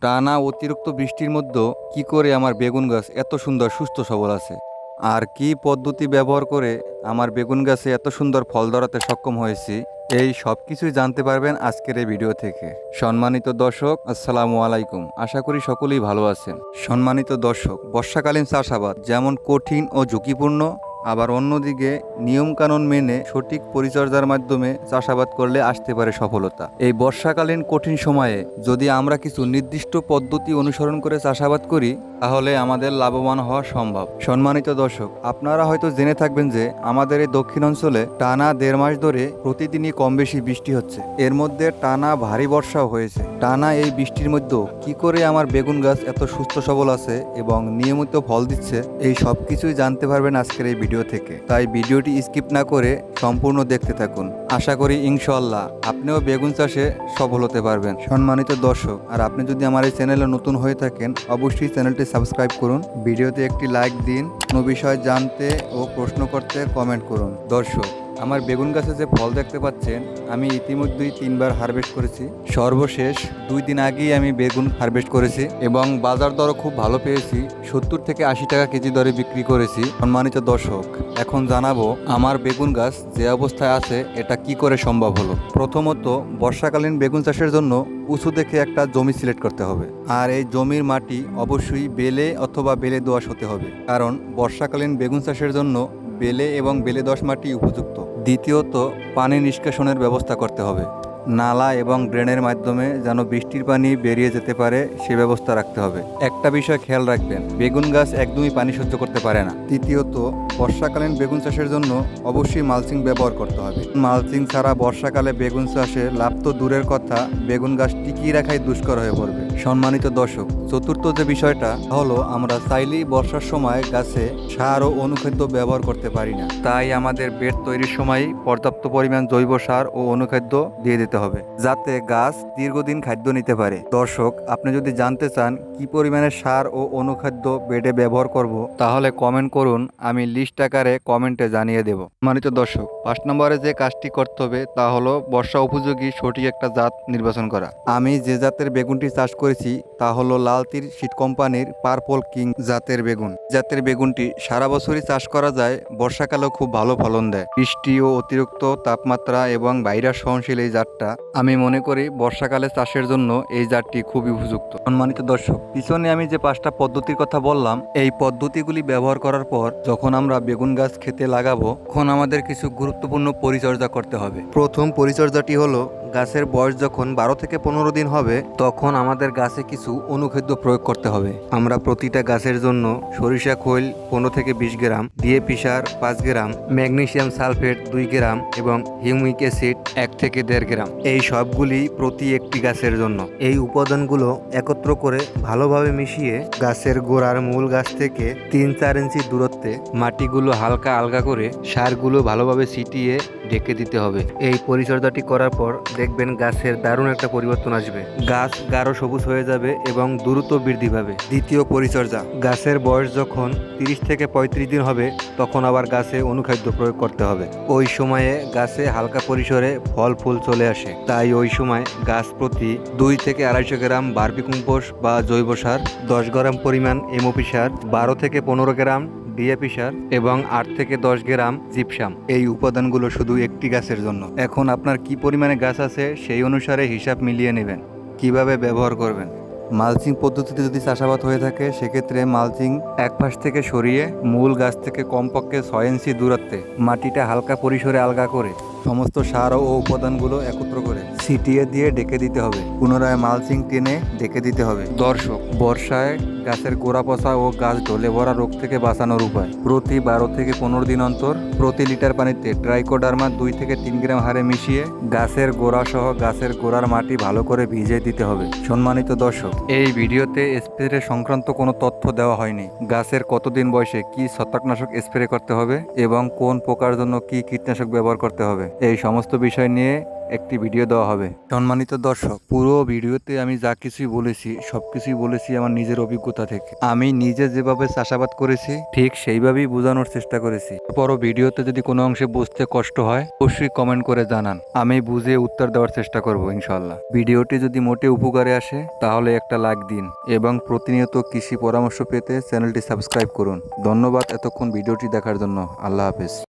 টানা অতিরিক্ত বৃষ্টির মধ্যেও কি করে আমার বেগুন গাছ এত সুন্দর সুস্থ সবল আছে, আর কি পদ্ধতি ব্যবহার করে আমার বেগুন গাছে এত সুন্দর ফল ধরাতে সক্ষম হয়েছি, এই সব কিছুই জানতে পারবেন আজকের এই ভিডিও থেকে। সম্মানিত দর্শক, আসসালামু আলাইকুম। আশা করি সকলেই ভালো আছেন। সম্মানিত দর্শক, বর্ষাকালীন চাষাবাদ যেমন কঠিন ও ঝুঁকিপূর্ণ, আবার অন্যদিকে নিয়মকানুন মেনে সঠিক পরিচর্যার মাধ্যমে চাষাবাদ করলে আসতে পারে সফলতা। এই বর্ষাকালীন কঠিন সময়ে যদি আমরা কিছু নির্দিষ্ট পদ্ধতি অনুসরণ করে চাষাবাদ করি, তাহলে আমাদের লাভবান হওয়া সম্ভব। সম্মানিত দর্শক, আপনারা হয়তো জেনে থাকবেন যে আমাদের এই দক্ষিণ অঞ্চলে টানা 1.5 মাস ধরে প্রতিদিনই কম বেশি বৃষ্টি হচ্ছে। এর মধ্যে টানা ভারী বর্ষাও হয়েছে। টানা এই বৃষ্টির মধ্যেও কি করে আমার বেগুন গাছ এত সুস্থ সবল আছে এবং নিয়মিত ফল দিচ্ছে, এই সব কিছুই জানতে পারবেন আজকের এই ভিডিও থেকে। তাই ভিডিওটি স্কিপ না করে সম্পূর্ণ দেখতে থাকুন। আশা করি ইনশাআল্লাহ আপনিও বেগুন চাষে সফল হতে পারবেন। সম্মানিত দর্শক, আর আপনি যদি আমার এই চ্যানেলে নতুন হয়ে থাকেন, অবশ্যই চ্যানেলটি সাবস্ক্রাইব করুন, ভিডিওতে একটি লাইক দিন, কোনো বিষয় জানতে ও প্রশ্ন করতে কমেন্ট করুন। দর্শক, আমার বেগুন গাছে যে ফল দেখতে পাচ্ছেন, আমি ইতিমধ্যেই 3বার হারভেস্ট করেছি। সর্বশেষ 2 দিন আগেই আমি বেগুন হারভেস্ট করেছি এবং বাজার দরও খুব ভালো পেয়েছি। 70 থেকে 80 টাকা কেজি দরে বিক্রি করেছি। সম্মানিত দর্শক, এখন জানাবো আমার বেগুন গাছ যে অবস্থায় আছে এটা কি করে সম্ভব হলো। প্রথমত, বর্ষাকালীন বেগুন চাষের জন্য উঁচু দেখে একটা জমি সিলেক্ট করতে হবে, আর এই জমির মাটি অবশ্যই বেলে অথবা বেলে দোআঁশ হতে হবে, কারণ বর্ষাকালীন বেগুন চাষের জন্য বেলে এবং বেলে দোআঁশ মাটি উপযুক্ত। দ্বিতীয়ত, পানি নিষ্কাশনের ব্যবস্থা করতে হবে। নালা এবং ড্রেনের মাধ্যমে যেন বৃষ্টির পানি বেরিয়ে যেতে পারে সে ব্যবস্থা রাখতে হবে। একটা বিষয় খেয়াল রাখবেন, বেগুন গাছ একদমই পানি সহ্য করতে পারে না। তৃতীয়ত, বর্ষাকালীন বেগুন চাষের জন্য অবশ্যই মালচিং ব্যবহার করতে হবে। মালচিং ছাড়া বর্ষাকালে বেগুন চাষে লাভ তো দূরের কথা, বেগুন গাছ টিকিয়ে রাখাই দুষ্কর হয়ে পড়বে। সম্মানিত দর্শক, চতুর্থ যে বিষয়টা হলো, আমরা চাইলেই বর্ষার সময় গাছে সার ও অনুখাদ্য ব্যবহার করতে পারি না। তাই আমাদের বেড তৈরির সময় পর্যাপ্ত পরিমাণ জৈব সার ও অনুখাদ্য দিয়ে দিতে হবে, যাতে গাছ দীর্ঘদিন খাদ্য নিতে পারে। দর্শক, আপনি যদি জানতে চান কি পরিমাণে সার ও অনুখাদ্য বেডে ব্যবহার করব, তাহলে কমেন্ট করুন, আমি লিস্ট আকারে কমেন্টে জানিয়ে দেব। সম্মানিত দর্শক, 5 নম্বরে যে কাজটি করতে হবে তা হলো বর্ষা উপযোগী সঠিক একটা জাত নির্বাচন করা। আমি যে জাতের বেগুনটি চাষ করেছি তা হলো লালতির শীত কোম্পানির পার্পল কিং জাতের বেগুন। জাতের বেগুনটি সারা বছরই চাষ করা যায়, বর্ষাকালেও খুব ভালো ফলন দেয়। বৃষ্টি ও অতিরিক্ত তাপমাত্রা এবং ভাইরাস সহনশীল এই জাতটা আমি মনে করি বর্ষাকালে চাষের জন্য এই জাতটি খুবই উপযুক্ত। সম্মানিত দর্শক, পিছনে আমি যে 5টা পদ্ধতির কথা বললাম, এই পদ্ধতিগুলি ব্যবহার করার পর যখন আমরা বেগুন গাছ খেতে লাগাবো, তখন আমাদের কিছু গুরুত্বপূর্ণ পরিচর্যা করতে হবে। প্রথম পরিচর্যাটি হলো, গাছের বয়স যখন 12 থেকে 15 দিন হবে, তখন আমাদের গাছে কিছু অনুখাদ্য প্রয়োগ করতে হবে। আমরা প্রতিটা গাছের জন্য সরিষা খৈল 15 থেকে 20 গ্রাম, ডিএপি সার 5 গ্রাম, ম্যাগনেসিয়াম সালফেট 2 গ্রাম এবং হিউমিক অ্যাসিড 1 থেকে 1.5 গ্রাম, এই সবগুলি প্রতি একটি গাছের জন্য। এই উপাদানগুলো একত্র করে ভালোভাবে মিশিয়ে গাছের গোড়ার মূল গাছ থেকে 3-4 ইঞ্চি দূরত্বে মাটিগুলো হালকা আলগা করে সারগুলো ভালোভাবে ছিটিয়ে ঢেকে দিতে হবে। এই পরিচর্যাটি করার পর দেখবেন গাছের দারুণ একটা পরিবর্তন আসবে। গাছ গাঢ় সবুজ হয়ে যাবে এবং দ্রুত বৃদ্ধি পাবে। দ্বিতীয় পরিচর্যা, গাছের বয়স যখন 30 থেকে 35 দিন হবে, তখন আবার গাছে অনুখাদ্য প্রয়োগ করতে হবে। ওই সময়ে গাছে হালকা পরিসরে ফল ফুল চলে আসে, তাই ওই সময় গাছ প্রতি 2 থেকে 250 গ্রাম ভার্মি কম্পোস্ট বা জৈব সার, 10 গ্রাম পরিমাণ এমওপি সার, 12 থেকে 15 গ্রাম ডিএপি সার এবং 8 থেকে 10 গ্রাম জিপসাম, এই উপাদানগুলো শুধু একটি গাছের জন্য। এখন আপনার কি পরিমাণে গাছ আছে সেই অনুসারে হিসাব মিলিয়ে নেবেন কিভাবে ব্যবহার করবেন। মালচিং পদ্ধতিতে যদি চাষাবাদ হয়ে থাকে, সেক্ষেত্রে মালচিং এক পাশ থেকে সরিয়ে মূল গাছ থেকে কমপক্ষে 6 ইঞ্চি দূরত্বে মাটিটা হালকা পরিসরে আলগা করে সমস্ত সার ও উপাদানগুলো একত্র করে ছিটিয়ে দিয়ে ঢেকে দিতে হবে। পুনরায় মালচিং টেনে ঢেকে দিতে হবে। দর্শক, বর্ষায় গাছের গোড়া পচা ও গাছ ঢলে ভরা রোগ থেকে বাঁচানোর উপায়, প্রতি 12 থেকে 15 দিন অন্তর প্রতি লিটার পানিতে ট্রাইকোডার্মা 2 থেকে 3 গ্রাম হারে মিশিয়ে গাছের গোড়া সহ গাছের গোড়ার মাটি ভালো করে ভিজিয়ে দিতে হবে। সম্মানিত দর্শক, এই ভিডিওতে স্প্রে সংক্রান্ত কোনো তথ্য দেওয়া হয়নি। গাছের কতদিন বয়সে কি ছত্রাকনাশক স্প্রে করতে হবে এবং কোন পোকার জন্য কি কীটনাশক ব্যবহার করতে হবে এই সমস্ত বিষয় নিয়ে একটি ভিডিও দেওয়া হবে। সম্মানিত দর্শক, পুরো ভিডিওতে আমি যা কিছুই বলেছি সবকিছুই বলেছি আমার নিজের অভিজ্ঞতা থেকে। আমি নিজে যেভাবে চাষাবাদ করেছি ঠিক সেইভাবেই বোঝানোর চেষ্টা করেছি। তারপরও ভিডিওতে যদি কোনো অংশে বুঝতে কষ্ট হয় অবশ্যই কমেন্ট করে জানান, আমি বুঝে উত্তর দেওয়ার চেষ্টা করব ইনশাল্লাহ। ভিডিওটি যদি মোটে উপকারে আসে তাহলে একটা লাইক দিন এবং প্রতিনিয়ত কৃষি পরামর্শ পেতে চ্যানেলটি সাবস্ক্রাইব করুন। ধন্যবাদ এতক্ষণ ভিডিওটি দেখার জন্য। আল্লাহ হাফেজ।